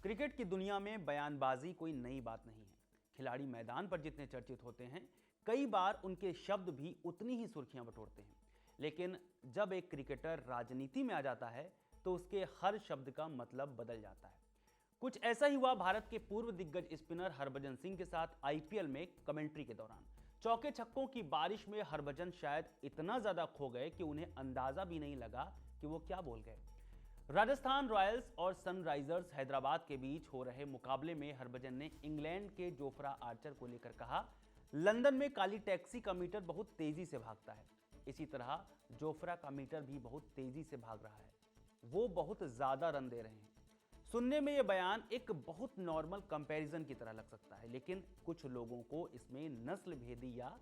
Cricket की दुनिया में बयानबाजी कोई नई बात नहीं है। खिलाड़ी मैदान पर जितने चर्चित होते हैं, कई बार उनके शब्द भी उतनी ही सुर्खियां बटोरते हैं। लेकिन जब एक क्रिकेटर राजनीति में आ जाता है तो उसके हर शब्द का मतलब बदल जाता है। कुछ ऐसा ही हुआ भारत के पूर्व दिग्गज स्पिनर हरभजन सिंह के साथ आईपीएल में कमेंट्री के दौरान। चौके छक्कों की बारिश में हरभजन शायद इतना ज्यादा खो गए कि उन्हें अंदाजा भी नहीं लगा कि वो क्या बोल गए। राजस्थान रॉयल्स और सनराइजर्स हैदराबाद के बीच हो रहे मुकाबले में हरभजन ने इंग्लैंड के जोफ्रा आर्चर को लेकर कहा, लंदन में काली टैक्सी का मीटर बहुत तेजी से भागता है, इसी तरह जोफ्रा का मीटर भी बहुत तेजी से भाग रहा है। वो बहुत ज्यादा रन दे रहे हैं। सुनने में यह बयान एक बहुत नॉर्मल कंपैरिजन की तरह लग सकता है, लेकिन कुछ लोगों को इसमें नस्ल भेदी या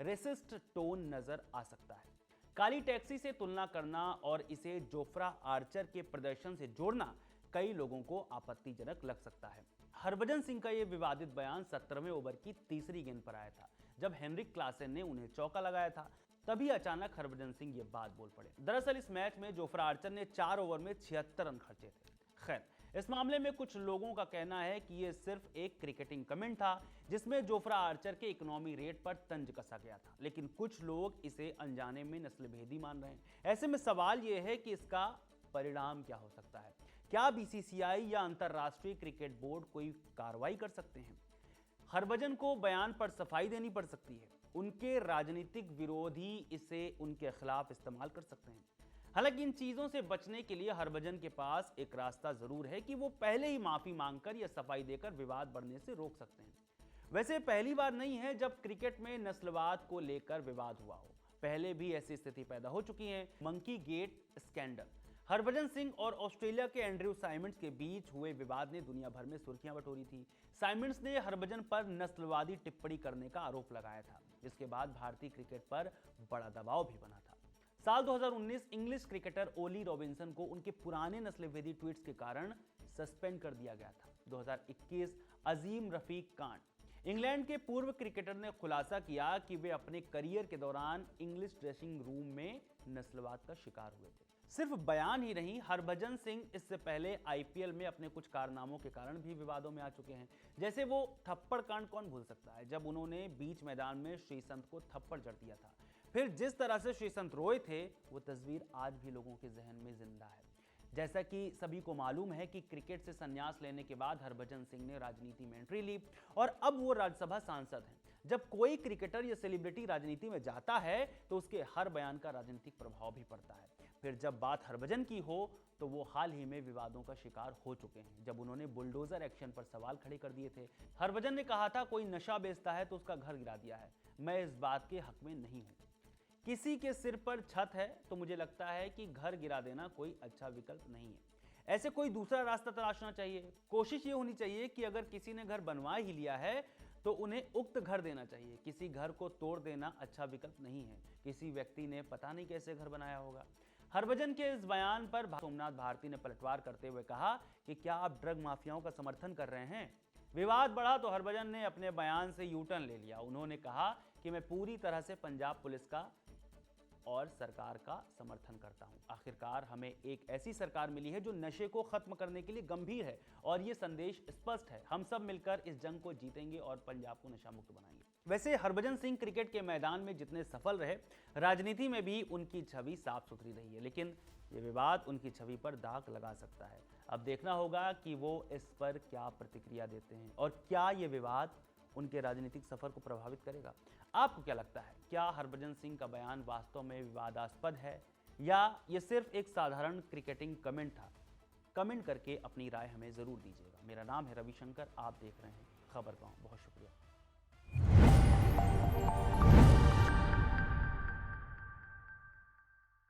रेसिस्ट टोन नजर आ सकता है। काली टैक्सी से तुलना करना और इसे जोफ्रा आर्चर के प्रदर्शन से जोड़ना कई लोगों को आपत्तिजनक लग सकता है। हरभजन सिंह का यह विवादित बयान 17वें ओवर की तीसरी गेंद पर आया था, जब हेनरिक क्लासेन ने उन्हें चौका लगाया था। तभी अचानक हरभजन सिंह ये बात बोल पड़े। दरअसल इस मैच में जोफ्रा आर्चर ने 4 ओवर में 76 रन खर्चे थे। खैर, इस मामले में कुछ लोगों का कहना है कि यह सिर्फ एक क्रिकेटिंग कमेंट था जिसमें जोफ्रा आर्चर के इकोनॉमी रेट पर तंज कसा गया था, लेकिन कुछ लोग इसे अनजाने में नस्लभेदी मान रहे हैं। ऐसे में सवाल यह है कि इसका परिणाम क्या हो सकता है। क्या बीसीसीआई या अंतरराष्ट्रीय क्रिकेट बोर्ड कोई कार्रवाई कर सकते हैं? हरभजन को बयान पर सफाई देनी पड़ सकती है। उनके राजनीतिक विरोधी इसे उनके खिलाफ इस्तेमाल कर सकते हैं। हालांकि इन चीजों से बचने के लिए हरभजन के पास एक रास्ता जरूर है कि वो पहले ही माफी मांगकर या सफाई देकर विवाद बढ़ने से रोक सकते हैं। वैसे पहली बार नहीं है जब क्रिकेट में नस्लवाद को लेकर विवाद हुआ हो। पहले भी ऐसी स्थिति पैदा हो चुकी है। Monkey gate scandal, Harbhajan Singh और ऑस्ट्रेलिया के एंड्रयू साइमंड्स के बीच हुए विवाद ने दुनिया भर में सुर्खियां बटोरी थी। साइमंड्स ने हरभजन पर नस्लवादी टिप्पणी करने का आरोप लगाया था, जिसके बाद भारतीय क्रिकेट पर बड़ा दबाव भी बना था। साल 2019 इंग्लिश क्रिकेटर ओली रॉबिन्सन को उनके पुराने नस्लभेदी ट्वीट्स के कारण सस्पेंड कर दिया गया था। 2021 अजीम रफीक कांड, इंग्लैंड के पूर्व क्रिकेटर ने खुलासा किया कि वे अपने करियर के दौरान इंग्लिश ड्रेसिंग रूम में नस्लवाद का शिकार हुए थे। सिर्फ बयान ही नहीं, हरभजन सिंह इससे पहले आईपीएल में अपने कुछ कारनामों के कारण भी विवादों में आ चुके हैं। जैसे वो थप्पड़ कांड कौन भूल सकता है, जब उन्होंने बीच मैदान में श्रीसंत को थप्पड़ जड़ दिया था। फिर जिस तरह से श्रीसंत रोए थे, वो तस्वीर आज भी लोगों के जहन में जिंदा है। जैसा कि सभी को मालूम है कि क्रिकेट से संन्यास लेने के बाद हरभजन सिंह ने राजनीति में एंट्री ली और अब वो राज्यसभा सांसद हैं। जब कोई क्रिकेटर या सेलिब्रिटी राजनीति में जाता है तो उसके हर बयान का राजनीतिक प्रभाव भी पड़ता है। फिर जब बात हरभजन की हो तो वो हाल ही में विवादों का शिकार हो चुके हैं, जब उन्होंने बुलडोजर एक्शन पर सवाल खड़े कर दिए थे। हरभजन ने कहा था, कोई नशा बेचता है तो उसका घर गिरा दिया है। मैं इस बात के हक में नहीं हूं। किसी के सिर पर छत है तो मुझे लगता है कि घर गिरा देना कोई अच्छा विकल्प नहीं है। ऐसे कोई दूसरा रास्ता तलाशना चाहिए। कोशिश ये होनी चाहिए कि अगर किसी ने घर बनवा ही लिया है तो उन्हें उक्त घर देना चाहिए। किसी घर को तोड़ देना अच्छा विकल्प नहीं है। किसी व्यक्ति ने पता नहीं कैसे घर बनाया होगा। हरभजन के इस बयान पर सोमनाथ भारती ने पलटवार करते हुए कहा कि क्या आप ड्रग माफियाओं का समर्थन कर रहे हैं? विवाद बढ़ा तो हरभजन ने अपने बयान से यू टर्न ले लिया। उन्होंने कहा कि मैं पूरी तरह से पंजाब पुलिस का और सरकार का समर्थन करता हूं। आखिरकार हमें एक ऐसी सरकार मिली है जो नशे को खत्म करने के लिए गंभीर है और यह संदेश स्पष्ट है। हम सब मिलकर इस जंग को जीतेंगे और पंजाब को नशा मुक्त बनाएंगे। वैसे हरभजन सिंह क्रिकेट के मैदान में जितने सफल रहे, राजनीति में भी उनकी छवि साफ सुथरी रही है, लेकिन यह विवाद उनकी छवि पर दाग लगा सकता है। अब देखना होगा कि वो इस पर क्या प्रतिक्रिया देते हैं और क्या यह विवाद उनके राजनीतिक सफर को प्रभावित करेगा। आपको क्या लगता है, क्या हरभजन सिंह का बयान वास्तव में विवादास्पद है या यह सिर्फ एक साधारण क्रिकेटिंग कमेंट था? कमेंट करके अपनी राय हमें जरूर दीजिएगा। मेरा नाम है रविशंकर, आप देख रहे हैं खबर गांव। बहुत शुक्रिया।